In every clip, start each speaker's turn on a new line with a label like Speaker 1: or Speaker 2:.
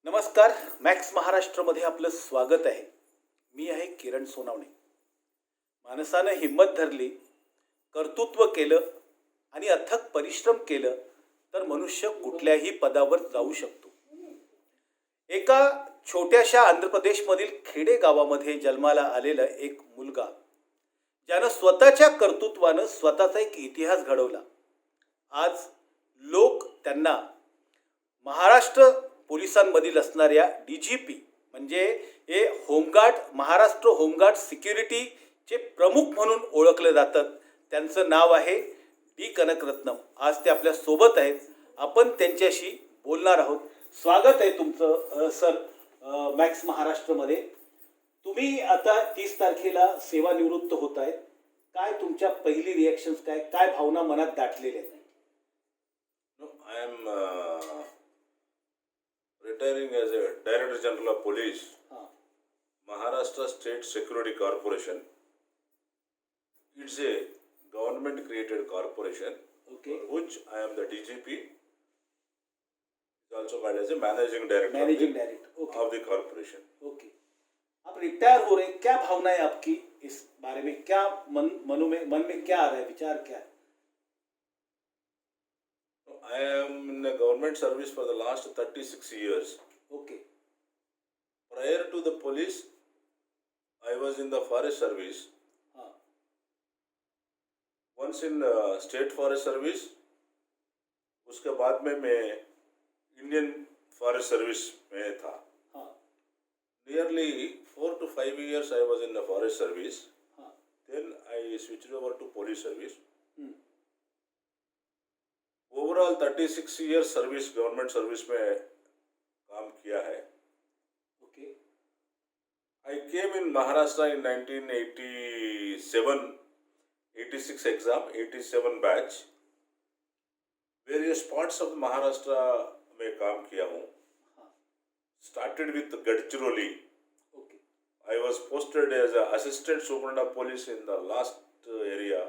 Speaker 1: नमस्कार. मॅक्स महाराष्ट्रमध्ये आपलं स्वागत आहे. मी आहे किरण सोनावणे. माणसानं हिंमत धरली, कर्तृत्व केलं आणि अथक परिश्रम केलं तर मनुष्य कुठल्याही पदावर जाऊ शकतो. एका छोट्याशा आंध्र प्रदेशमधील खेडे गावामध्ये जन्माला आलेला एक मुलगा ज्यानं स्वतःच्या कर्तृत्वानं स्वतःचा एक इतिहास घडवला. आज लोक त्यांना महाराष्ट्र पोलिसांमधील असणाऱ्या DGP म्हणजे हे होमगार्ड, महाराष्ट्र होमगार्ड सिक्युरिटीचे प्रमुख म्हणून ओळखले जातात. त्यांचं नाव आहे डी कनकरत्नम. आज ते आपल्या सोबत आहेत. आपण त्यांच्याशी बोलणार आहोत. स्वागत आहे तुमचं सर मॅक्स महाराष्ट्रमध्ये. तुम्ही आता 30 तारखेला सेवानिवृत्त होत आहेत. काय तुमच्या पहिली रिॲक्शन्स, काय भावना मनात दाटलेल्या आहेत?
Speaker 2: I am retiring as a Director General of Police, Maharashtra State Security Corporation. It's a government-created corporation,
Speaker 1: Okay.
Speaker 2: which I am the DGP. It's also called as a Managing Director
Speaker 1: managing director. Okay
Speaker 2: of the corporation.
Speaker 1: Okay. आप retire हो रहे हैं, क्या भावना है आपकी इस बारे में? क्या मन में क्या आ रहा है, विचार क्या है?
Speaker 2: I am in the government service for the last 36 years.
Speaker 1: Okay.
Speaker 2: Prior to the police, I was in the forest service.
Speaker 1: हाँ.
Speaker 2: Once in state forest service, उसके बाद में मैं इंडियन फॉरेस्ट सर्विस में था.
Speaker 1: हाँ.
Speaker 2: Nearly 4 to 5 years I was in the forest service.
Speaker 1: हाँ.
Speaker 2: Then I switched over to police service.
Speaker 1: Hmm.
Speaker 2: Overall 36 years service, government service में काम किया है.
Speaker 1: Okay.
Speaker 2: I came in Maharashtra in 1987, 86 exam, 87 batch. Various parts of Maharashtra में काम किया हूँ.
Speaker 1: हाँ.
Speaker 2: Started with Gadchiroli.
Speaker 1: Okay.
Speaker 2: I was posted as an assistant superintendent of police in the last area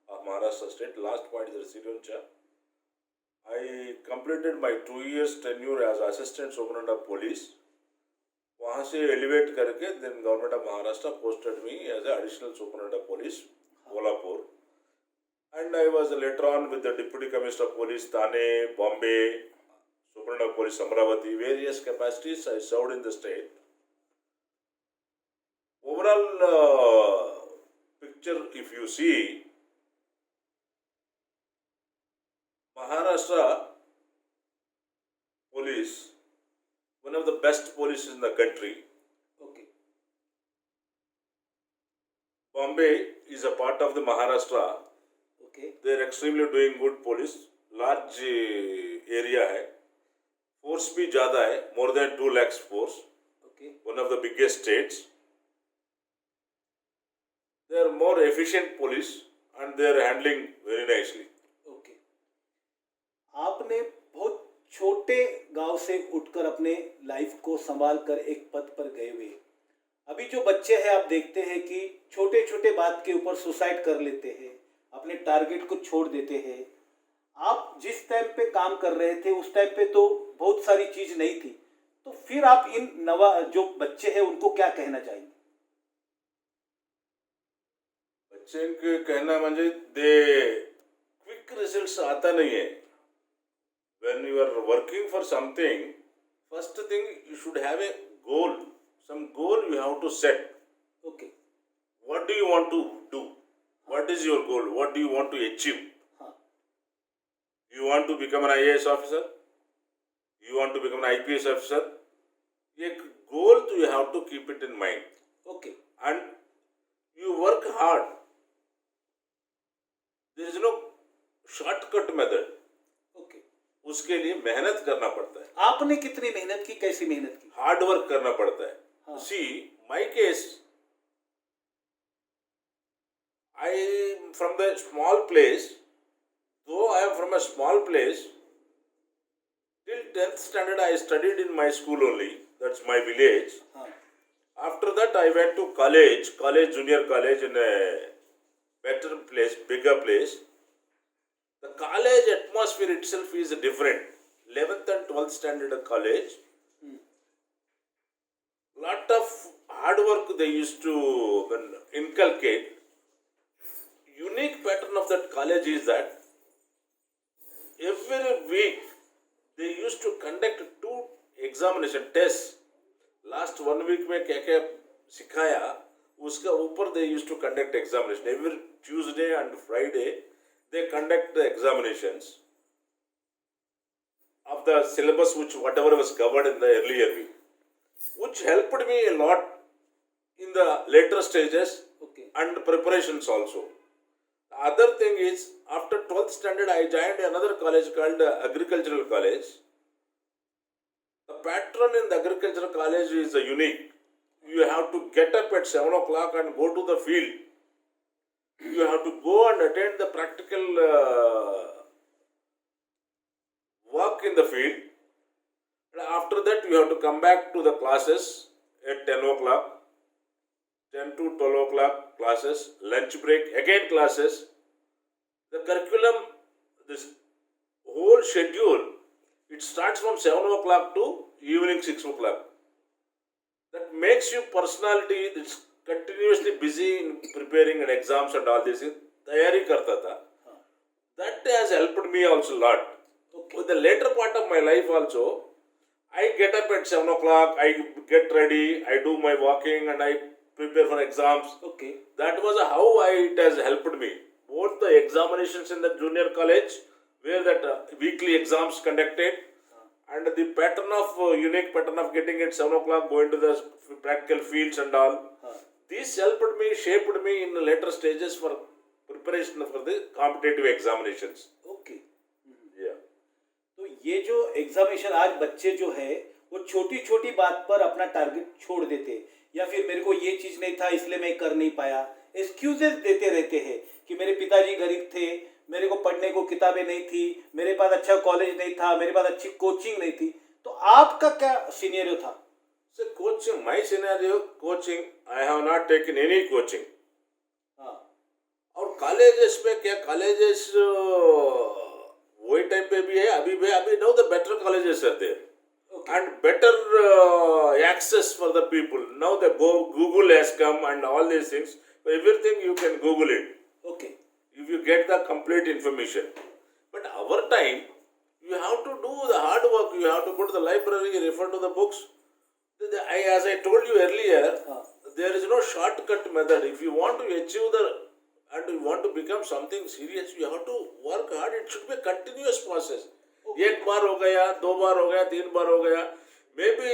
Speaker 2: of Maharashtra state. Last point is Sironcha. I completed my 2 years tenure as assistant superintendent of police. वहाँ से elevate करके then government of Maharashtra posted me as an additional superintendent of police, Kolhapur. And I was later on with the deputy commissioner of police, Thane, Bombay, superintendent of police, Amravati, various capacities I served in the state. Overall picture, if you see, Maharashtra police, one of the best police in the country.
Speaker 1: Okay.
Speaker 2: Bombay is a part of the Maharashtra.
Speaker 1: Okay.
Speaker 2: They are extremely doing good police. Large area है. Force भी ज़्यादा है. More than 2 lakhs force.
Speaker 1: Okay.
Speaker 2: One of the biggest states. They are more efficient police and they are handling very nicely.
Speaker 1: Okay. आपने बहुत छोटे गांव से उठकर अपने लाइफ को संभाल कर एक पद पर गए हुए. अभी जो बच्चे हैं आप देखते हैं कि छोटे छोटे बात के ऊपर सुसाइड कर लेते हैं, अपने टारगेट को छोड़ देते हैं. आप जिस टाइम पे काम कर रहे थे उस टाइम पे तो बहुत सारी चीज नहीं थी, तो फिर आप इन नवा जो बच्चे हैं उनको क्या कहना चाहेंगे?
Speaker 2: बच्चे के कहना म्हणजे दे क्विक रिजल्ट्स आता नहीं है. When you are working for something, first thing you should have a goal. Some goal you have to set.
Speaker 1: Okay.
Speaker 2: What do you want to do? What is your goal? What do you want to achieve?
Speaker 1: हाँ.
Speaker 2: You want to become an IAS officer? You want to become an IPS officer? एक goal to you have to keep it in mind.
Speaker 1: Okay.
Speaker 2: And you work hard. There is no shortcut method.
Speaker 1: Okay.
Speaker 2: उसके लिए मेहनत करना पड़ता है.
Speaker 1: आपने कितनी मेहनत की, कैसी मेहनत की?
Speaker 2: हार्ड वर्क करना पड़ता है.
Speaker 1: हाँ.
Speaker 2: See, my case, I am from the small place. Though I am from a small place, till 10th standard I studied in my school only. That's my village.
Speaker 1: हाँ.
Speaker 2: After that I went to college, junior college in a better place, bigger place. The college atmosphere itself is different. 11th and 12th standard college, lot of hard work they used to inculcate. Unique pattern of that college is that every week they used to conduct 2 examination tests. Last 1 week में क्या क्या सिखाया उसका ऊपर they used to conduct examination. Every Tuesday and Friday they conduct the examinations of the syllabus which whatever was covered in the earlier week, which helped me a lot in the later stages
Speaker 1: Okay.
Speaker 2: and preparations also. The other thing is, after 12th standard, I joined another college called Agricultural College. The pattern in the Agricultural College is unique. You have to get up at 7 o'clock and go to the field. You have to go and attend the practical work in the field. And after that, you have to come back to the classes at 10 o'clock. 10 to 12 o'clock classes, lunch break, again classes. The curriculum, this whole schedule, it starts from 7 o'clock to evening 6 o'clock. That makes you personality that's continuously busy in preparing and exams and all this. तैयारी करता था. That has helped me also a lot.
Speaker 1: Okay.
Speaker 2: With the later part of my life also, I get up at 7 o'clock, I get ready, I do my walking and I prepare for exams.
Speaker 1: Okay.
Speaker 2: That was how it has helped me. Both the examinations in the junior college, where that weekly exams conducted, and the pattern of unique pattern of getting at 7 o'clock, going to the practical fields and all. This helped me, shaped me in the later stages for preparation for the competitive examinations.
Speaker 1: Okay.
Speaker 2: Yeah.
Speaker 1: तो ये जो examination आज बच्चे जो है वो छोटी छोटी बात पर अपना टारगेट छोड़ देते हैं, या फिर मेरे को ये चीज़ नहीं था इसलिए मैं कर नहीं पाया, एक्सक्यूजेस देते रहते हैं कि मेरे पिताजी गरीब थे, मेरे को पढ़ने को किताबें नहीं थी, मेरे पास अच्छा कॉलेज नहीं था, मेरे पास अच्छी कोचिंग नहीं थी. तो आपका क्या सिनेरियो था?
Speaker 2: So coaching, my scenario, coaching, I have not taken any coaching.
Speaker 1: हाँ.
Speaker 2: और कॉलेजेस में क्या कॉलेजेस वही टाइम पे भी है, अभी भी, अभी no the better colleges are there and better access for the people. Now the Google has come and all these things. Everything you can Google it.
Speaker 1: Okay.
Speaker 2: If you get the complete information. But our time, you have to do the hard work. You have to go to the library, refer to the books. As I told you earlier, there is no shortcut method. If you want to achieve and you want to become something serious, you have to work hard. It should be a continuous process. एक बार हो गया, 2 बार हो गया, 3 बार हो गया. Maybe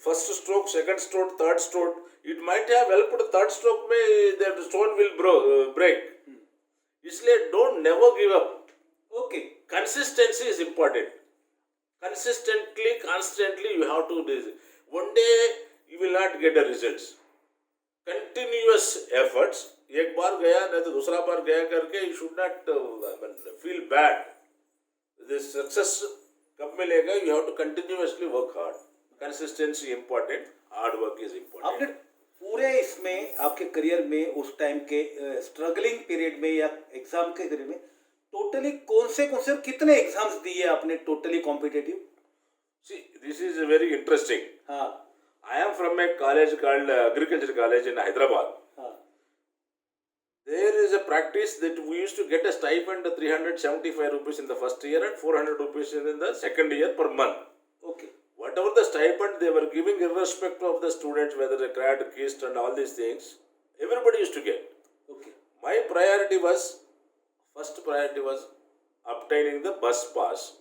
Speaker 2: first stroke, second stroke, third stroke. It might have helped. Third stroke में the stone will break. इसलिए don't never give up.
Speaker 1: Okay.
Speaker 2: Consistency is important. Consistently, constantly you have to do this. One day you will not get the results. Continuous efforts. एक बार गया नहीं तो दूसरा बार गया करके you should not feel bad. This success कब मिलेगा? You have to continuously work hard. Consistency important. Hard work is important.
Speaker 1: आपने पूरे इसमें आपके करियर में उस टाइम के स्ट्रगलिंग पीरियड में या एग्जाम के करियर में टोटली कौन से कितने एग्जाम्स दिए आपने totally competitive?
Speaker 2: See, this is very interesting.
Speaker 1: हाँ.
Speaker 2: I am from a college called Agriculture College in Hyderabad.
Speaker 1: हाँ.
Speaker 2: There is a practice that we used to get a stipend of 375 rupees in the first year and 400 rupees in the second year per month.
Speaker 1: Okay.
Speaker 2: Whatever the stipend they were giving, irrespective of the students, whether they grad, kist and all these things, everybody used to get.
Speaker 1: Okay.
Speaker 2: My first priority was obtaining the bus pass.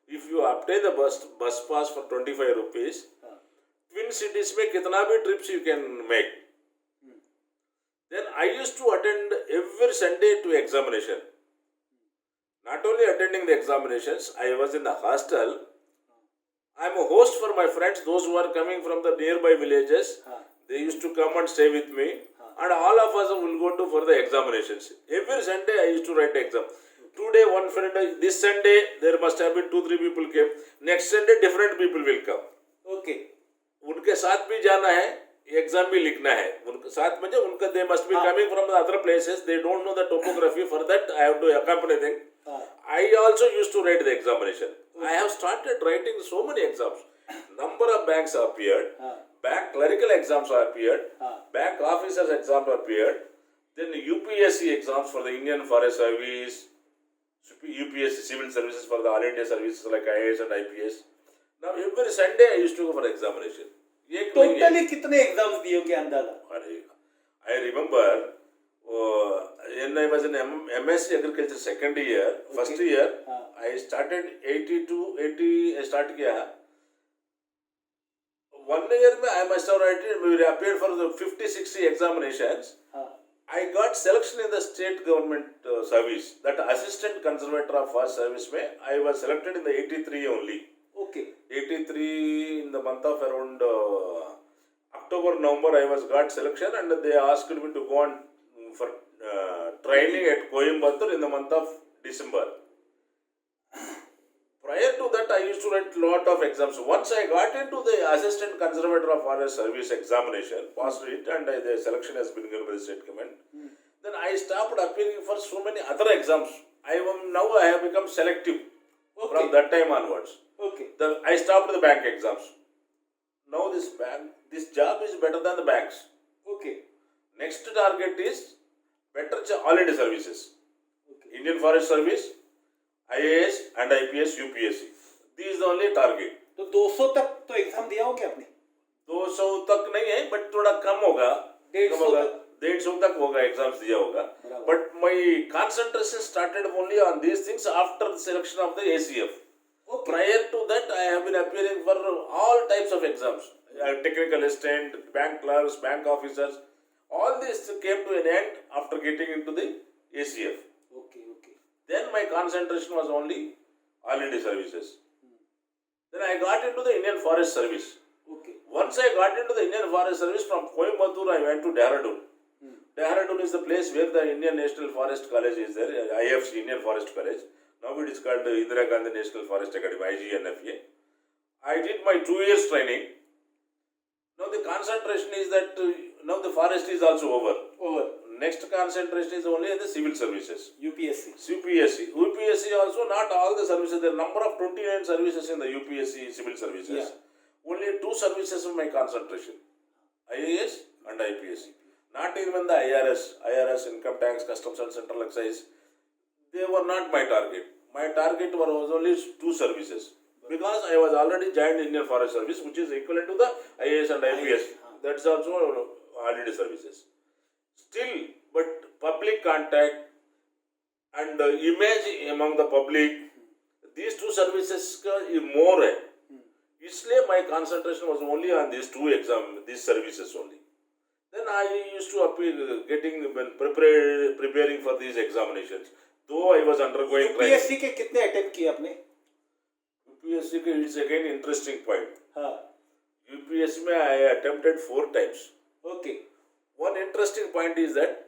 Speaker 2: If you obtain the bus pass for 25 rupees, Twin Cities में कितना भी trips you can make. Then I used to attend every Sunday to examination. Not only attending the examinations, I was in the hostel. I am a host for my friends, those who are coming from the nearby villages. They used to come and stay with me. And all of us will go to for the examinations. Every Sunday I used to write exam. Today one friend, this Sunday there must have been 2-3 people came. Next Sunday different people will come.
Speaker 1: Okay.
Speaker 2: उनके साथ भी जाना है, exam भी लिखना है. उनके साथ में जो उनका they must be coming from the other places. They don't know the topography. For that I have to accompany them. I also used to write the examination. I have started writing so many exams. Number of banks appeared. Bank clerical exams appeared. Bank officers exams appeared. Then UPSC exams for the Indian Forest Service, UPSC civil services for the all India services like IAS and IPS. Now every Sunday I used to go for examination. एक नहीं है.
Speaker 1: Totally कितने exams दिए क्या अंदाजा?
Speaker 2: अरे, I remember when I was in MSc Agriculture second year, first year, I started 80 I start किया. 1 year में I must have written, we appeared for the 50-60 examinations. I got selection in the state government service. That assistant conservator of forest service में I was selected in the 83 only.
Speaker 1: Okay.
Speaker 2: 83 in the month of around October, November I was got selection and they asked me to go on for training at Coimbatore in the month of December. Prior to that I used to write lot of exams. Once I got into the assistant conservator of forest service examination, passed it and the selection has been given by the state government. Then I stopped appearing for so many other exams. Now I have become selective from that time onwards.
Speaker 1: Okay.
Speaker 2: I stopped the bank exams. Now this job is better than the banks.
Speaker 1: Okay.
Speaker 2: Next target is better all India services.
Speaker 1: Okay.
Speaker 2: Indian Forest Service, IAS and IPS, UPSC. These is the only target.
Speaker 1: तो 200 तक तो exam दिया हो क्या आपने?
Speaker 2: 200 तक नहीं है, बट थोड़ा कम होगा. 150 तक होगा एग्जाम्स दिया होगा. But my concentration started only on these things after the selection of the ACF.
Speaker 1: Okay.
Speaker 2: Prior to that, I have been appearing for all types of exams. Technical assistant, bank clerks, bank officers. All this came to an end after getting into the ACF.
Speaker 1: Okay. Okay.
Speaker 2: Then my concentration was only all India services. Then I got into the Indian Forest Service.
Speaker 1: Okay.
Speaker 2: Once I got into the Indian Forest Service, from Coimbatore I went to Dehradun. Dehradun is the place where the Indian National Forest College is there, IFC, Indian Forest College. Now it is called Indira Gandhi National Forest Academy, IGNFA. I did my 2 years training. Now the concentration is that now the forest is also over. Next concentration is only in the civil services.
Speaker 1: UPSC.
Speaker 2: UPSC also not all the services. There are number of 29 services in the UPSC civil services.
Speaker 1: Yeah.
Speaker 2: Only 2 services of my concentration. IAS and IPSC. Not even the IRS, Income Tax, Customs and Central Excise. They were not my target. My target was only 2 services. Because I was already joined Indian Forest Service, which is equivalent to the IAS and IPS. That's also already services. Still, but public contact and image among the public, these 2 services is more. Isliye my concentration was only on these 2 these services only. Then I used to preparing for these examinations. Though I was undergoing
Speaker 1: UPSC के कितने attempt किए आपने?
Speaker 2: UPSC के it's again interesting point.
Speaker 1: हाँ.
Speaker 2: UPSC में I attempted 4 times.
Speaker 1: Okay.
Speaker 2: One interesting point is that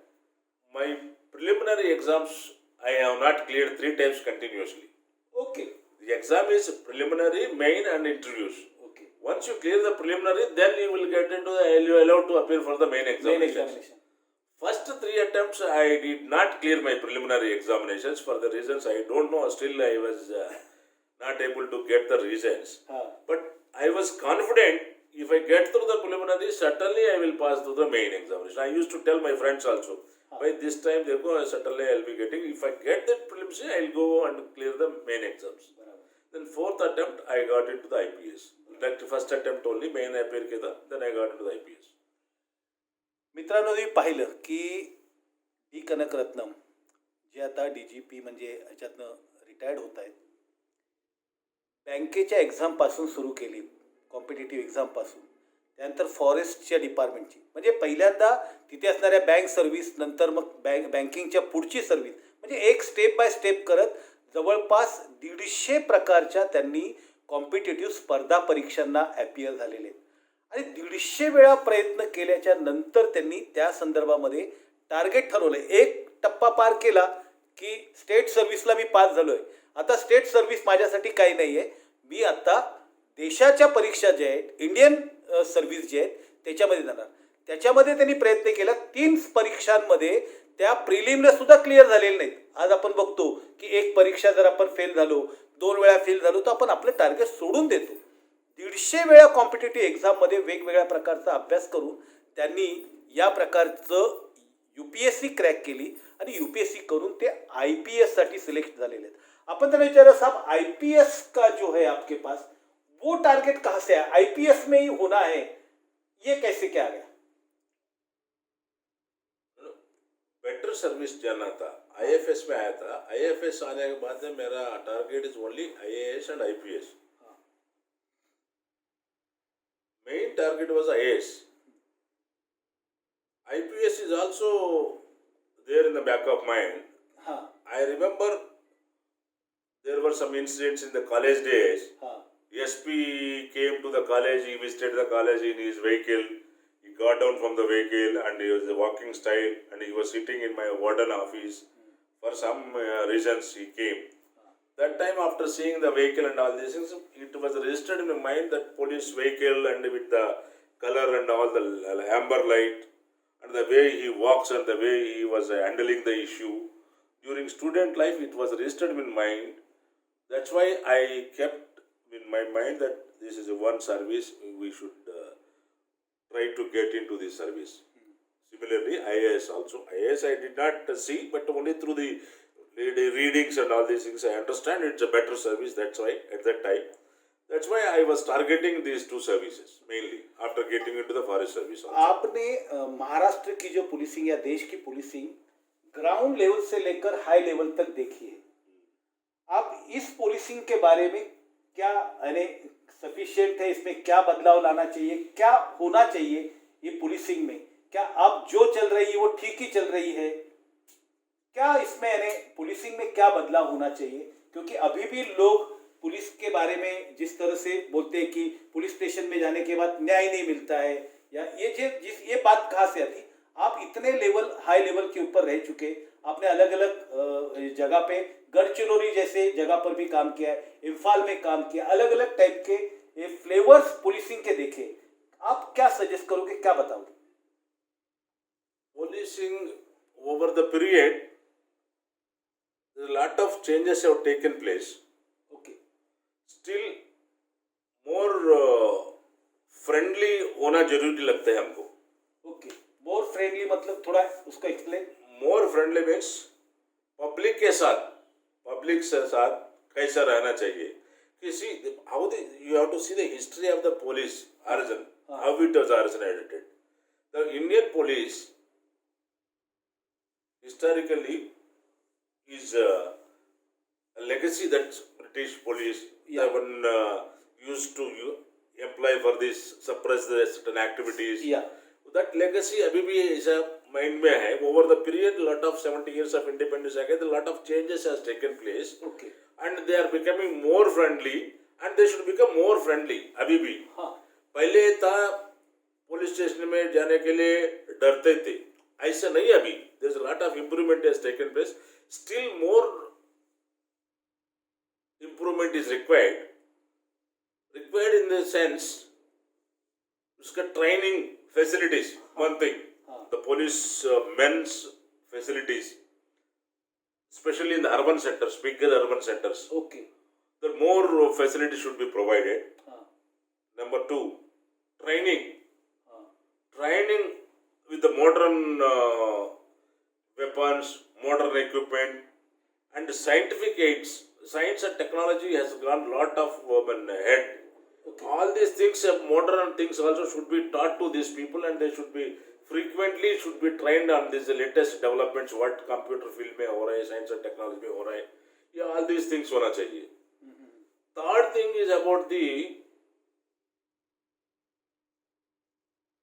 Speaker 2: my preliminary exams I have not cleared 3 times continuously.
Speaker 1: Okay.
Speaker 2: The exam is preliminary, main and interviews.
Speaker 1: Okay.
Speaker 2: Once you clear the preliminary, then you will get into you are allowed to appear for the main examinations. First 3 attempts I did not clear my preliminary examinations for the reasons I don't know. Still I was not able to get the reasons. But I was confident if I get through the preliminary, certainly I will pass through the main examination. I used to tell my friends also, by this time certainly I will be getting, if I get the prelims, I will go and clear the main exams. Then 4th attempt I got into the IPS. That first attempt only main appear केला, then I got into the IPS.
Speaker 1: मित्रांनो, मी पाहिलं की D कनकरत्नम जे आता DGP म्हणजे याच्यातनं retired होत आहेत, बँकेच्या एक्झामपासून सुरू केली, कॉम्पिटिटिव्ह एक्झामपासून, त्यानंतर फॉरेस्टच्या डिपार्टमेंटची, म्हणजे पहिल्यांदा तिथे असणाऱ्या बँक सर्व्हिस, नंतर मग बँकिंगच्या पुढची सर्व्हिस, म्हणजे एक स्टेप बाय स्टेप करत जवळपास 150 प्रकारच्या त्यांनी कॉम्पिटिटिव्ह स्पर्धा परीक्षांना ॲपियर झालेले आहेत. आणि 150 वेळा प्रयत्न केल्याच्या नंतर त्यांनी त्या संदर्भामध्ये टार्गेट ठरवलं. एक टप्पा पार केला की स्टेट सर्व्हिसला मी पास झालो आहे. आता स्टेट सर्व्हिस माझ्यासाठी काही नाही आहे, मी आता देशाच्या परीक्षा ज्या आहेत, इंडियन सर्व्हिस जे आहेत त्याच्यामध्ये जाणार. त्याच्यामध्ये त्यांनी प्रयत्न केला. 3 परीक्षांमध्ये त्या प्रिलिमला सुद्धा क्लिअर झालेले नाहीत. आज आपण बघतो की एक परीक्षा जर आपण फेल झालो, 2 वेळा फेल झालो, तर आपण आपलं टार्गेट सोडून देतो. 150 वेळा कॉम्पिटेटिव्ह एक्झाममध्ये वेगवेगळ्या प्रकारचा अभ्यास करून त्यांनी या प्रकारचं UPSC क्रॅक केली आणि UPSC करून ते IPS साठी सिलेक्ट झालेले आहेत. अपन त्यांना विचारा साहब IPS का जो है आपके पास वो टारगेट कहाँ से आया, IPS में ही होना है, ये कैसे क्या आ गया?
Speaker 2: बेटर सर्विस जाना था, IFS में आया था. IFS आने के बाद में मेरा target is only IAS and IPS. Main target was IAS. IPS is also there in the back of mind.
Speaker 1: हाँ
Speaker 2: I remember there were some incidents in the college days.
Speaker 1: हाँ
Speaker 2: SP came to the college, he visited the college in his vehicle. He got down from the vehicle and he was walking style and he was sitting in my warden office. For some reasons he came. That time after seeing the vehicle and all these things, it was registered in my mind that police vehicle and with the color and all the amber light and the way he walks and the way he was handling the issue. During student life, it was registered in mind. That's why I kept in my mind that this is one service we should try to get into this service. Similarly, IAS also. IAS I did not see, but only through the readings and all these things I understand it's a better service. That's why at that time, that's why I was targeting these two services mainly after getting into the forest service also.
Speaker 1: आपने महाराष्ट्र की जो policing या देश की policing ground level से लेकर high level तक देखी है. आप इस पुलिसिंग के बारे में क्या यानी सफिशिएंट है, इसमें क्या बदलाव लाना चाहिए, क्या होना चाहिए ये पुलिसिंग में, क्या अब जो चल रही है वो ठीक ही चल रही है, क्या इसमें यानी पुलिसिंग में क्या बदलाव होना चाहिए? क्योंकि अभी भी लोग पुलिस के बारे में जिस तरह से बोलते हैं कि पुलिस स्टेशन में जाने के बाद न्याय नहीं मिलता है, या ये बात कहाँ से आती? आप इतने लेवल हाई लेवल के ऊपर रह चुके, आपने अलग अलग जगह पे गढ़चिरौली जैसे जगह पर भी काम किया है, इम्फाल में काम किया, अलग अलग टाइप के ये फ्लेवर्स पुलिसिंग के देखे. आप क्या सजेस्ट करोगे, क्या बताओगे?
Speaker 2: Policing over the period, a lot of changes have taken place.
Speaker 1: Okay
Speaker 2: Still more friendly होना जरूरी लगता है हमको.
Speaker 1: ओके मोर फ्रेंडली मतलब थोड़ा उसका explain.
Speaker 2: More friendly means public के साथ, पब्लिक के साथ कैसा रहना चाहिए. See how you have to see the history of the police origin, how it was originated. The Indian police historically is a legacy that British police one used to employ for this suppress the certain activities.
Speaker 1: या
Speaker 2: That legacy अभी भी ऐसा mind में है. Over the period, lot of 70 years of independence again, a lot of changes has taken place.
Speaker 1: Okay
Speaker 2: And they are becoming more friendly and they should become more friendly अभी भी.
Speaker 1: हाँ
Speaker 2: पहले था पुलिस स्टेशन में जाने के लिए डरते थे, ऐसा नहीं अभी. There's a lot of improvement has taken place. Still more improvement is required. Required in the sense, उसका training facilities, one thing. The police men's facilities, especially in the urban centers, bigger urban centers.
Speaker 1: Okay
Speaker 2: The more facilities should be provided.
Speaker 1: हाँ
Speaker 2: Number two, training.
Speaker 1: हाँ
Speaker 2: Training with the modern weapons, modern equipment, and scientific aids. Science and technology has gone lot of ahead. All these things, modern things also should be taught to these people, and they should be frequently should be trained on these latest developments. What computer field में हो रहा है, science and technology में हो रहा है, yeah, all these things होना चाहिए. Third thing is about the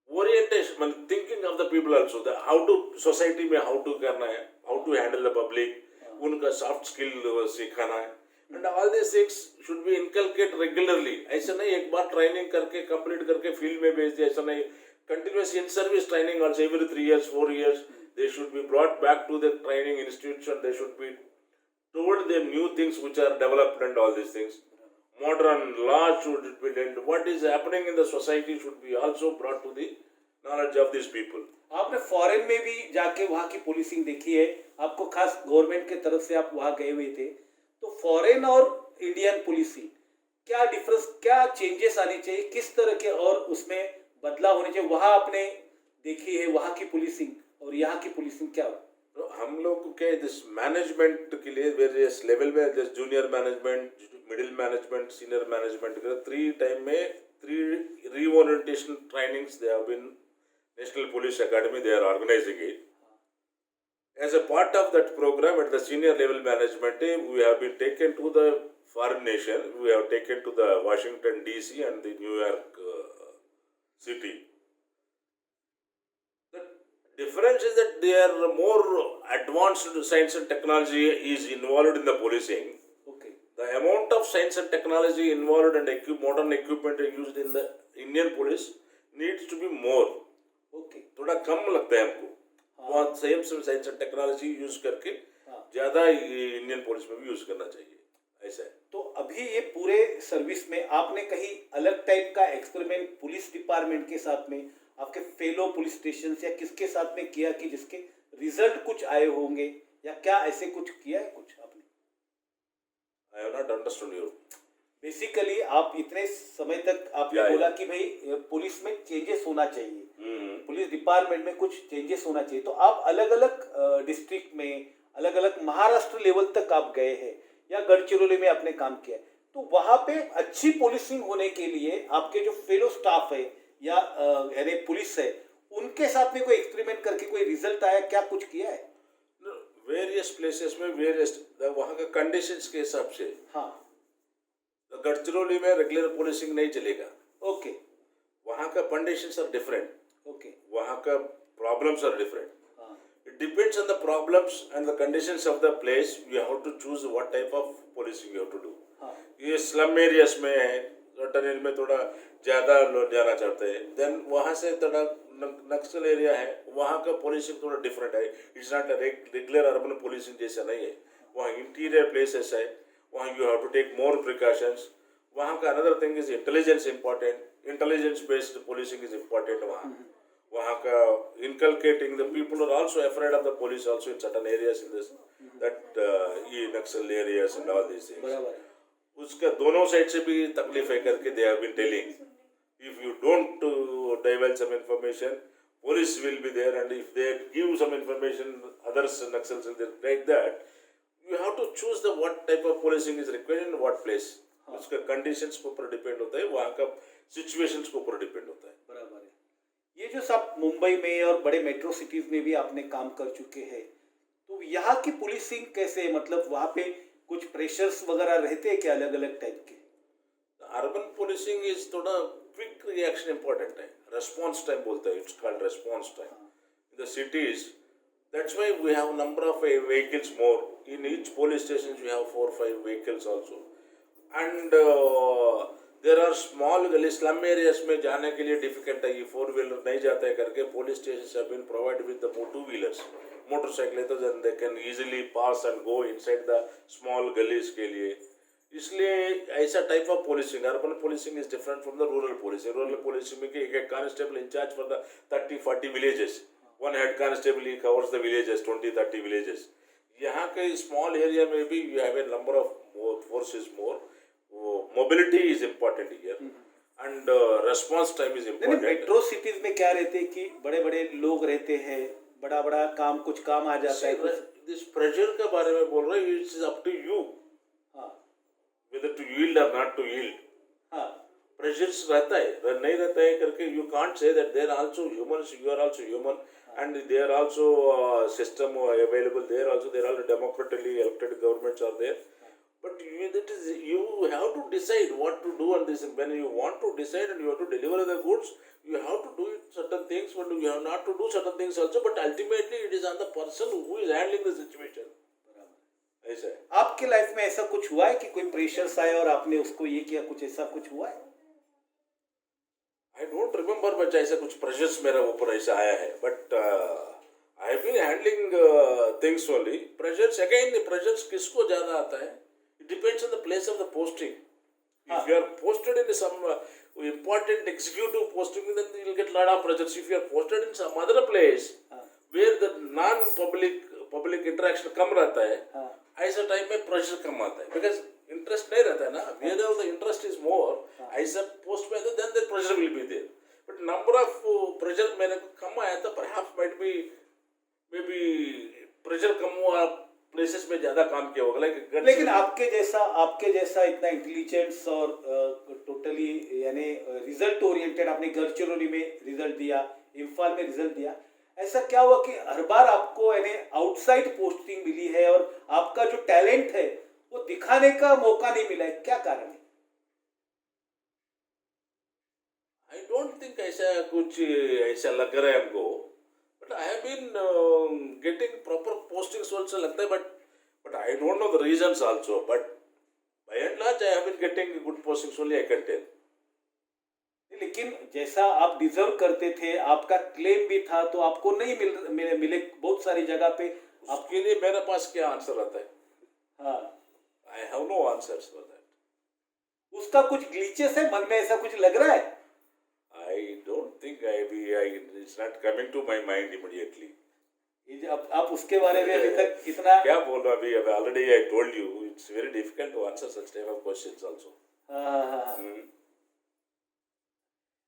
Speaker 2: orientation, thinking of the people also. The how to society में how to करना है, how to handle the public, उनका soft skill सिखाना है. And all these things should be inculcated regularly. ऐसा नहीं एक बार training करके complete करके field में भेज दिया, ऐसा नहीं. Continuous in service training also every 3 years, 4 years, they should be brought back to the training institution. They should be told them new things which are developed and all these things. Modern law should be done. What is happening in the society should be also brought to the knowledge of these people.
Speaker 1: आपने foreign में भी जाके वहाँ की policing देखी है, आपको खास गवर्नमेंट के तरफ से आप वहाँ गए हुए थे, तो फॉरेन और इंडियन पुलिसिंग क्या डिफरेंस, क्या चेंजेस आने चाहिए, किस तरह के और उसमें बदलाव होने चाहिए? वहां आपने देखी है वहां की पुलिसिंग और यहाँ की पुलिसिंग क्या हो?
Speaker 2: तो हम लोग को क्या है, दिस मैनेजमेंट के लिए वेरियस लेवल में, this junior management, middle management, senior management के 3 टाइम में 3 reorientation trainings they have been National Police Academy, they are organizing it. As a part of that program at the senior level management, we have been taken to the foreign nation. We have taken to the Washington DC and the New York city. The difference is that they are more advanced science and technology is involved in the policing.
Speaker 1: Okay,
Speaker 2: The amount of science and technology involved and modern equipment used in the Indian police needs to be more.
Speaker 1: Okay,
Speaker 2: थोड़ा कम लगता है हमको, बहुत same science and technology use करके ज्यादा Indian police में भी use करना चाहिए, ऐसा है।
Speaker 1: तो अभी ये पूरे सर्विस में आपने कहीं अलग टाइप का एक्सपेरिमेंट पुलिस डिपार्टमेंट के साथ में, आपके फेलो पुलिस स्टेशन या किसके साथ में किया कि जिसके रिजल्ट कुछ आए होंगे, या क्या ऐसे कुछ किया है कुछ आपने?
Speaker 2: I have not understood you.
Speaker 1: Basically आप इतने समय तक आपने
Speaker 2: या,
Speaker 1: बोला कि भाई पुलिस में चेंजेस होना चाहिए, पुलिस डिपार्टमेंट में कुछ चेंजेस होना चाहिए, तो आप अलग अलग डिस्ट्रिक्ट में, अलग अलग महाराष्ट्र लेवल तक आप गए हैं या गढ़चिरौली में आपने काम किया है, तो वहां पे अच्छी पुलिसिंग होने के लिए आपके जो फेलो स्टाफ है या यानी पुलिस है, उनके साथ में कोई एक्सपेरिमेंट करके कोई रिजल्ट आया, क्या कुछ किया है?
Speaker 2: वेरियस प्लेसेस में वेरियस वहाँ का कंडीशंस के हिसाब से।
Speaker 1: हाँ,
Speaker 2: गढ़चिरौली में रेगुलर पुलिसिंग नहीं चलेगा,
Speaker 1: ओके,
Speaker 2: वहाँ का कंडीशंस आर डिफरेंट,
Speaker 1: ओके,
Speaker 2: वहाँ का प्रॉब्लम्स आर डिफरेंट।
Speaker 1: हाँ,
Speaker 2: It depends on the problems and the conditions of the place. You have to choose what type of policing you have to do.
Speaker 1: हाँ,
Speaker 2: ये slum areas में है, certain area में थोड़ा ज़्यादा लोग जाना चाहते हैं, देन वहाँ से थोड़ा नक्सल एरिया है, वहाँ का पुलिसिंग थोड़ा डिफरेंट है। It's not regular urban policing जैसा नहीं है, वहाँ इंटीरियर प्लेसेस है, वहाँ you have to take more precautions. वहाँ का another thing is intelligence important, intelligence based policing is important वहाँ का inculcating the people are also afraid of the police also in certain areas in this that ये नक्सल areas and all these things.
Speaker 1: बराबर है,
Speaker 2: उसका दोनों side से भी तकलीफ है करके they have been telling if you don't divulge some information, police will be there, and if they give some information others Naxals will like that. You have to choose the what type of policing is required in what place. उसका conditions के ऊपर depend होता है, वहाँ का situations के ऊपर depend होता है।
Speaker 1: बराबर है। ये जो सब मुंबई में और बड़े मेट्रो सिटीज में भी आपने काम कर चुके हैं, तो यहाँ की पुलिसिंग कैसे है? मतलब वहाँ पे कुछ प्रेशर्स वगैरह रहते हैं क्या अलग अलग टाइप के?
Speaker 2: अर्बन पुलिसिंग इज थोड़ा क्विक रिएक्शन इंपॉर्टेंट है, रेस्पॉन्स टाइम बोलते हैं, it's called response time. In the cities that's why we have number of vehicles more in each police station, we have 4-5 vehicles also, and there are small gali slum areas में जाने के लिए difficult है, ये 4-व्हीलर नहीं जाता है करके police station have been provide with the two wheelers, motorcycle है तो they can easily pass and go inside the small गलीज के लिए। इसलिए ऐसा type of policing, urban policing is different from the rural policing. Rural policing में एक एक constable in charge for the 30-40 villages, one head constable ही कवर्स द विलेजेस, 20-30 विलेजेस। यहाँ के स्मॉल एरिया में भी you have a number of forces more, mobility is important here and response time is important.
Speaker 1: Metro cities में क्या रहते हैं कि बड़े बड़े लोग रहते हैं, बड़ा बड़ा काम, कुछ काम आ जाता है,
Speaker 2: दिस प्रेशर के बारे में बोल रहे हैं, it's up to you whether to yield or not to yield. Pressures रहता है, नहीं रहता है करके you can't say that they are also humans, you are also human, and they are also system available there also, there are democratically elected governments are there, but you have to decide what to do on this. When you want to decide and you have to deliver the goods, you have to do certain things, but you have not to do certain things also, but ultimately it is on the person who is handling the situation. ऐसा है।
Speaker 1: आपके life में ऐसा कुछ हुआ है कि कोई प्रेशर्स आए और आपने उसको ये किया, कुछ ऐसा कुछ हुआ है?
Speaker 2: आई डोंट रिमेम्बर बट ऐसा कुछ प्रेशर्स मेरा ऊपर ऐसा आया है, but I have been handling things only. Pressures again, pressures किसको ज्यादा आता है, it depends on the place of the posting. If you are posted in some important executive posting, then you will get lot of pressures. If you are posted in some other place where the non-public interaction कम रहता है, ऐसा time में pressure कम आता है, because in interest नहीं रहता है ना, where the interest is more as a post में then the pressure will be there, but number of pressure मेरे को कम आया तो perhaps might be may be pressure कम हुआ, प्लेसेस में ज्यादा काम किया होगा,
Speaker 1: लेकिन आपके जैसा इतना इंटेलिजेंस और टोटली यानी रिजल्ट ओरिएंटेड, आपने गढ़चिरौली में रिजल्ट दिया, इम्फाल में रिजल्ट दिया, ऐसा क्या हुआ कि हर बार आपको यानी आउटसाइड पोस्टिंग मिली है और आपका जो टैलेंट है वो दिखाने का मौका नहीं मिला है, क्या कारण है?
Speaker 2: आई डोंट थिंक ऐसा कुछ ऐसा लग रहा है हमको, but I have been getting proper postings also लगता है, but I don't know the reasons also, but by and large I have been getting good postings only, I can tell.
Speaker 1: लेकिन जैसा आप डिजर्व करते थे, आपका क्लेम भी था, तो आपको नहीं मिले बहुत सारी जगह पे।
Speaker 2: आपके लिए मेरे पास क्या आंसर रहता है?
Speaker 1: हाँ,
Speaker 2: I have no answers for that.
Speaker 1: उसका कुछ ग्लिचेस है मन में, ऐसा कुछ लग रहा है?
Speaker 2: I don't think it's not coming to my mind immediately.
Speaker 1: आप उसके बारे में अभी तक इतना
Speaker 2: क्या बोल रहा अभी already I told you it's very difficult to answer such type of questions also.
Speaker 1: हाँ।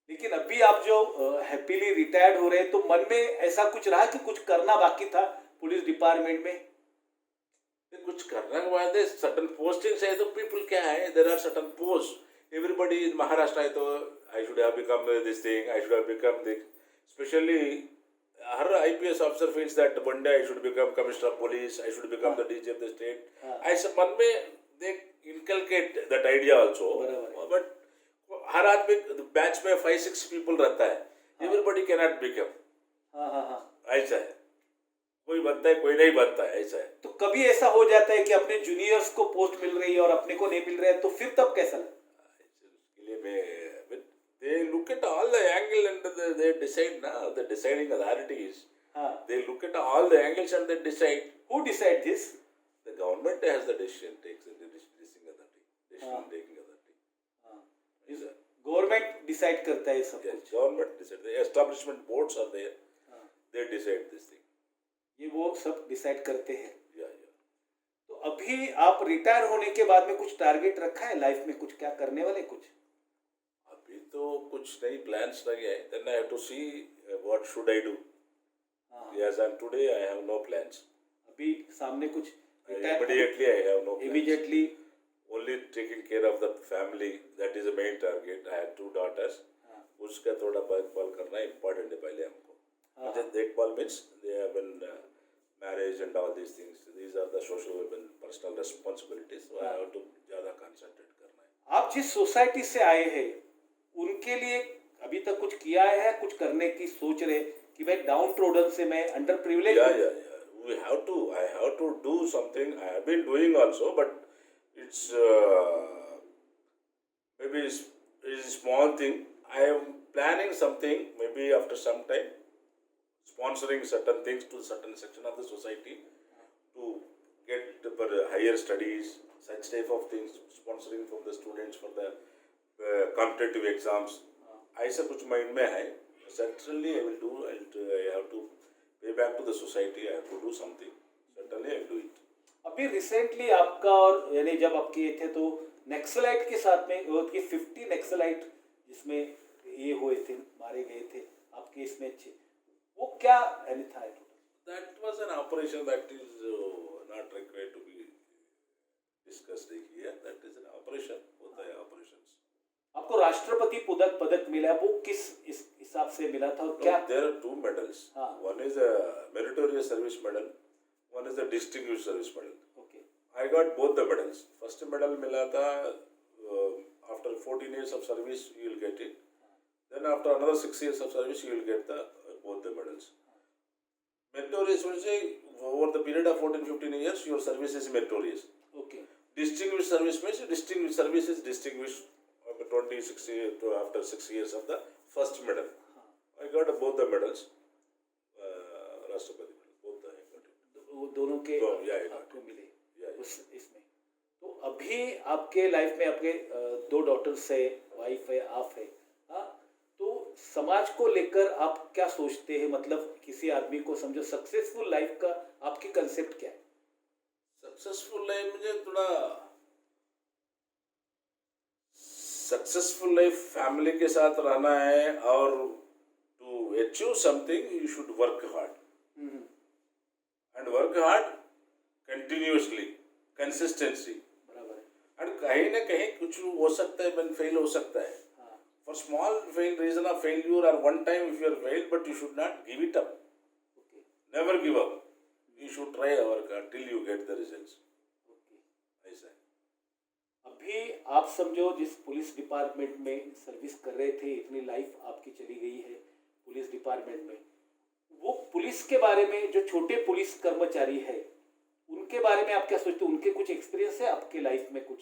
Speaker 1: लेकिन अभी आप जो हैप्पीली रिटायर्ड हो रहे हैं, तो मन में ऐसा कुछ रहा कि कुछ करना बाकी था पुलिस डिपार्टमेंट में?
Speaker 2: कुछ करने के बाद सर्टन पोस्टिंग्स है, तो पीपल क्या है, there are certain post, everybody in Maharashtra है, तो I should have become this thing, I should have become this, specially हर IPS officer feels that one day I should become commissioner of police, I should become the DG of the state, ऐसे मन में they inculcate that idea also, but हर आदमी batch में 5-6 people रहता है, everybody can not become, ऐसा है, कोई बनता है कोई नहीं बनता है, ऐसा है।
Speaker 1: तो कभी ऐसा हो जाता है कि अपने जूनियर्स को पोस्ट मिल रही है और अपने को नहीं मिल रहा है, तो फिर तब कैसा लगता है?
Speaker 2: They look at all the angle and they decide now, the deciding authorities. They look at all the angles and they decide.
Speaker 1: Who decide this?
Speaker 2: The government has the decision taking authority.
Speaker 1: Government decide करता है सब कुछ.
Speaker 2: Government decide. The establishment boards are there. They decide this thing.
Speaker 1: ये वो सब decide करते हैं.
Speaker 2: Yeah.
Speaker 1: तो अभी आप रिटायर होने के बाद में कुछ टारगेट रखा है लाइफ में, कुछ क्या करने वाले कुछ?
Speaker 2: अभी तो कुछ नई प्लान्स लगे हैं. Then I have to see what should I do. Yes, and today I have no plans.
Speaker 1: अभी सामने कुछ
Speaker 2: immediately I have no plans.
Speaker 1: Immediately
Speaker 2: only taking care of the family, that is the main target. I have 2 daughters. उसका थोड़ा देखभाल करना important है पहले हमको. देखभाल means they have been marriage and all these things. These are the social and personal responsibilities. So I have to ज़्यादा concentrate करना है.
Speaker 1: आप जिस सोसाइटी से आए हैं उनके लिए अभी तक कुछ किया है, कुछ करने की सोच रहे कि भाई डाउन ट्रोडन से मैं under privilege?
Speaker 2: We have to. I have to do something. I have been doing also, but it's maybe it's a small thing. I am planning something. Maybe after some time, sponsoring certain things to certain section of the society to get for higher studies, such type of things. Sponsoring from the students for the competitive exams. ऐसा कुछ mind में है. Certainly I will do. I have to pay back to the society. I have to do something. Certainly I will do it.
Speaker 1: अभी recently आपका और यानी जब आप किए थे तो नक्सलाइट के साथ में वो कि 50 नक्सलाइट जिसमें ये हुए थे, मारे गए थे आपके इसमें अच्छे, वो क्या यानी था?
Speaker 2: That was an operation that is not required to be discussed here. That is an operation. होता है operations.
Speaker 1: आपको राष्ट्रपति पदक मिला, वो किस हिसाब से मिला था और क्या?
Speaker 2: There are 2 medals. One is a meritorious service medal. One is a distinguished service medal.
Speaker 1: Okay.
Speaker 2: I got both the medals. First medal मिला था after 14 years of service you will get it. Then after another 6 years of service you will get both the medals. Meritorious will say over the period of 14-15 years your service is meritorious.
Speaker 1: Okay.
Speaker 2: Distinguished service means distinguished service is distinguished 26 years to after 6 years of the first medal. I got both the medals. राष्ट्रपति medal both I got it.
Speaker 1: वो दोनों के आपको मिले इसमें. तो अभी आपके लाइफ में आपके 2 डॉटर्स है, वाइफ है, आप है. तो समाज को लेकर आप क्या सोचते हैं? मतलब किसी आदमी को समझो सक्सेसफुल लाइफ का आपकी कंसेप्ट क्या है?
Speaker 2: सक्सेसफुल लाइफ म्हणजे थोड़ा सक्सेसफुल लाइफ फैमिली के साथ रहना है और to achieve something you should work hard and work hard continuously consistency
Speaker 1: बराबर है.
Speaker 2: एंड कहीं ना कहीं कुछ हो सकता है बन फेल हो सकता है
Speaker 1: हाँ.
Speaker 2: For small fail reason of failure और one time if you are fail but you should not give it up
Speaker 1: okay.
Speaker 2: Never give up you should try work hard till you get the results
Speaker 1: okay.
Speaker 2: ऐसा है
Speaker 1: अभी आप समझो जिस police department में service कर रहे थे, इतनी लाइफ आपकी चली गई है पुलिस डिपार्टमेंट में, वो पुलिस के बारे में जो छोटे पुलिस कर्मचारी है उनके बारे में आप क्या सोचते हो? उनके कुछ एक्सपीरियंस है आपके लाइफ में कुछ?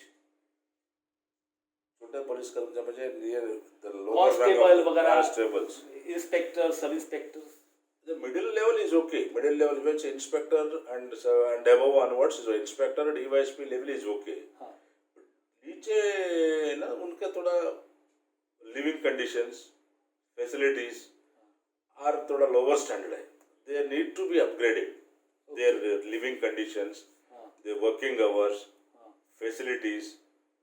Speaker 2: छोटे पुलिस कर्मचारी मुझे ये
Speaker 1: कांस्टेबल वगैरह,
Speaker 2: constables
Speaker 1: inspector, sub inspector.
Speaker 2: the middle level is okay. Middle level means inspector and above onwards is inspector and DYSP level is okay.
Speaker 1: हाँ.
Speaker 2: नीचे ना उनका थोड़ा लिविंग कंडीशंस फैसिलिटीज आर थोड़ा लोअर स्टैंडर्ड है. They need to be upgraded. Their living conditions,
Speaker 1: हाँ.
Speaker 2: Their working hours,
Speaker 1: हाँ.
Speaker 2: Facilities,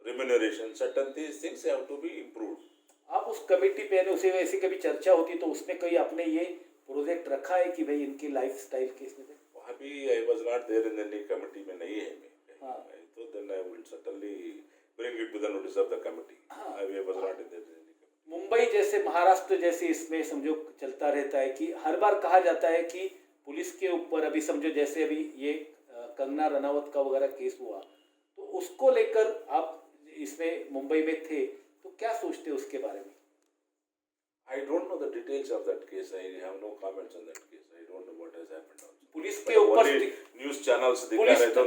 Speaker 2: remuneration, certain these things have to be improved.
Speaker 1: आप उस कमेटी पे उसे ऐसी कभी चर्चा होती तो उसमें कहीं आपने ये प्रोजेक्ट रखा है कि भाई इनकी लाइफ स्टाइल के इसमें?
Speaker 2: अभी I was not there in any committee में नहीं है मैं.
Speaker 1: हाँ.
Speaker 2: तो then I will certainly bring it to the notice of the committee.
Speaker 1: हाँ.
Speaker 2: I was not in the
Speaker 1: Mumbai जैसे, महाराष्ट्र जैसे इसमें समझो चलता रहता है कि हर बार कहा जाता है कि पुलिस के ऊपर, अभी समझो जैसे अभी ये कंगना रनावत का वगैरह केस हुआ, तो उसको लेकर आप इसमें मुंबई में थे, तो क्या सोचते हो उसके बारे में?
Speaker 2: I don't know the details of that case. I have no comments on that case. I don't know what has happened also.
Speaker 1: Police
Speaker 2: But
Speaker 1: के ऊपर
Speaker 2: only news channels दिखा रहे थे.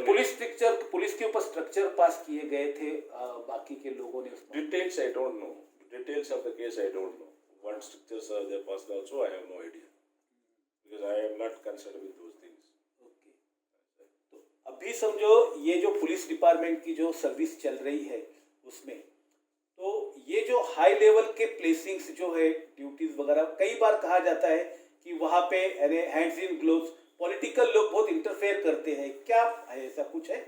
Speaker 1: पुलिस के ऊपर स्ट्रक्चर पास किए गए थे बाकी के लोगों ने उसमें.
Speaker 2: Details I don't know. Details of the case I don't know. What structures are there passed also I have no idea. Because I am not concerned with those things.
Speaker 1: Okay. तो अभी समझो ये जो पुलिस डिपार्टमेंट की जो service चल रही है उसमें, तो ये जो हाई लेवल के प्लेसिंग्स जो है, ड्यूटीज वगैरह, कई बार कहा जाता है कि वहाँ पे हैंड्स इन ग्लोव्स पॉलिटिकल लोग बहुत इंटरफेयर करते हैं, क्या ऐसा कुछ है?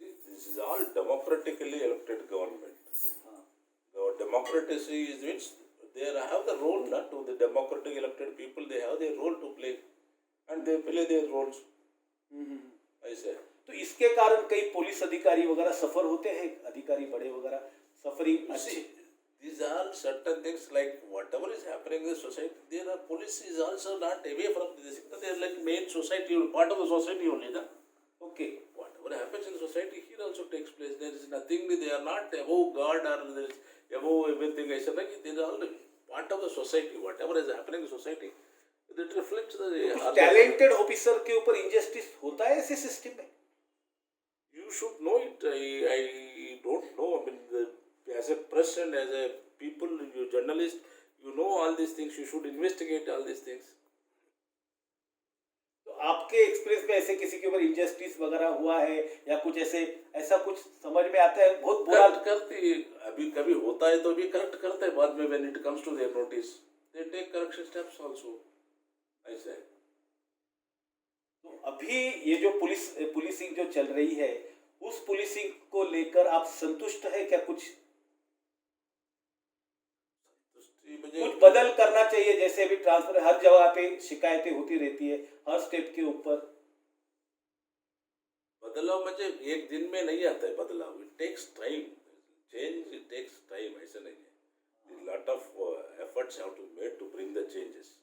Speaker 2: This is all democratically elected government.
Speaker 1: हाँ.
Speaker 2: The democracy is means they have the role not to the democratic elected people. They have their role to play, and they play their roles. ऐसे.
Speaker 1: तो इसके कारण कई police अधिकारी वगैरह सफर होते हैं, अधिकारी बड़े वगैरह suffering.
Speaker 2: See, these are certain things like whatever is happening in the society. There are police is also not away from this. They are like main society, part of the society only. Na?
Speaker 1: Okay.
Speaker 2: Whatever happens in society here also takes place. There is nothing. They are not above God or there is above everything. ऐसा नहीं. They are all part of the society. Whatever is happening in society, that reflects the.
Speaker 1: Talented officer के ऊपर injustice होता है ऐसे system में?
Speaker 2: You should know it. I don't know. I mean, as a press and as a people, you journalist, you know all these things. You should investigate all these things.
Speaker 1: तो आपके experience में ऐसे किसी के ऊपर injustice वगैरह हुआ है या कुछ ऐसा कुछ समझ में आता है? बहुत बुरा
Speaker 2: करते अभी कभी होता है तो भी करेक्ट करते हैं बाद में. when it comes to their notice, they take correction steps also. ऐसा है.
Speaker 1: तो अभी ये जो पुलिसिंग जो चल रही है, उस पुलिसिंग को लेकर आप संतुष्ट है क्या? कुछ बदल करना चाहिए? जैसे अभी ट्रांसफर हर जगह पे शिकायतें होती रहती है, हर स्टेप के ऊपर.
Speaker 2: बदलाव मुझे एक दिन में नहीं आता है बदलाव. It takes time. Change it takes time. ऐसा नहीं है. Lot of efforts have to made to bring the changes.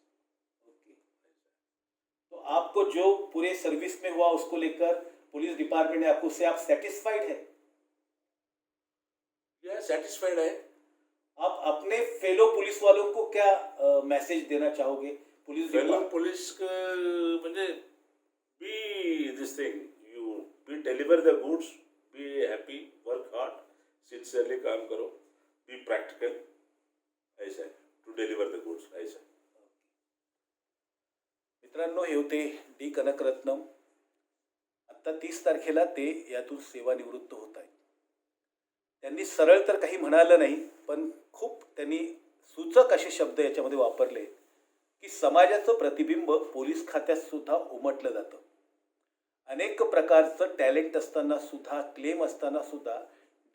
Speaker 1: तो आपको जो पूरे सर्विस में हुआ उसको लेकर पुलिस डिपार्टमेंट ने आपको, से आप सेटिस्फाइड है?
Speaker 2: या सेटिस्फाइड है.
Speaker 1: आप अपने फेलो पुलिस वालों को क्या मैसेज देना चाहोगे?
Speaker 2: पुलिस म्हणजे be this thing you be deliver the goods, be happy, work hard, sincerely काम करो, बी प्रैक्टिकल. ऐसा है टू डिलीवर द गुड्स. ऐसा.
Speaker 1: मित्रांनो, हे होते डी कनकरत्नम. आता 30 तारखेला ते यातून सेवानिवृत्त होत आहेत. त्यांनी सरळ तर काही म्हणालं नाही, पण खूप त्यांनी सूचक असे शब्द याच्यामध्ये वापरले की समाजाचं प्रतिबिंब पोलीस खात्यात सुद्धा उमटलं जातं. अनेक प्रकारचं टॅलेंट असताना सुद्धा, क्लेम असताना सुद्धा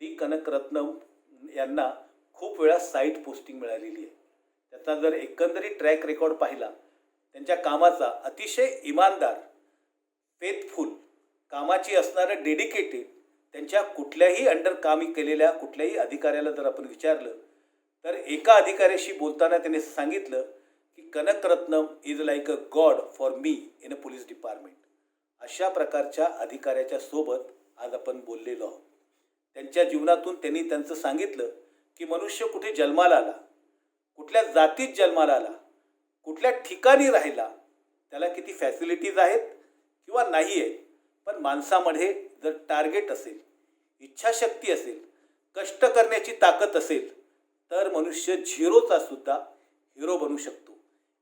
Speaker 1: डी कनकरत्नम यांना खूप वेळा साईट पोस्टिंग मिळालेली आहे. त्याचा जर एकंदरीत ट्रॅक रेकॉर्ड पाहिला त्यांच्या कामाचा, अतिशय इमानदार, फेथफुल, कामाची असणारं डेडिकेटेड, त्यांच्या कुठल्याही अंडर कामी केलेल्या कुठल्याही अधिकाऱ्याला जर आपण विचारलं तर एका अधिकाऱ्याशी बोलताना त्याने सांगितलं की Kanakaratnam is like a god for me in a police department. अशा प्रकारच्या अधिकाऱ्याच्या सोबत आज आपण बोललेलो आहोत. त्यांच्या जीवनातून त्यांनी त्यांचं सांगितलं की मनुष्य कुठे जन्माला आला, कुठल्या जातीत जन्माला आला, कुठल्या ठिकाणी राहिला, त्याला किती फॅसिलिटीज आहेत किंवा नाही आहेत, पण माणसामध्ये जर टार्गेट असेल, इच्छाशक्ती असेल, कष्ट करण्याची ताकद असेल तर मनुष्य झिरोचा सुद्धा हीरो बनू शकतो.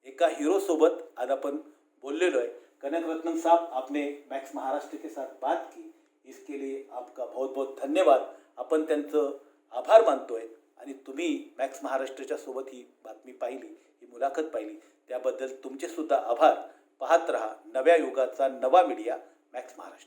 Speaker 1: एका हीरोसोबत आज आपण बोललेलो आहे. कनक रत्नम साहब, आपने मैक्स महाराष्ट्र के साथ बात की, इसके लिए आपका बहुत बहुत धन्यवाद. आपण त्यांचं आभार मानतोय आणि तुम्ही मॅक्स महाराष्ट्राच्या सोबत ही बातमी पाहिली, ही मुलाखत पाहिली, त्याबद्दल तुमचे सुद्धा आभार. पाहत रहा नव्या युगाचा नवा मीडिया मॅक्स महाराष्ट्र.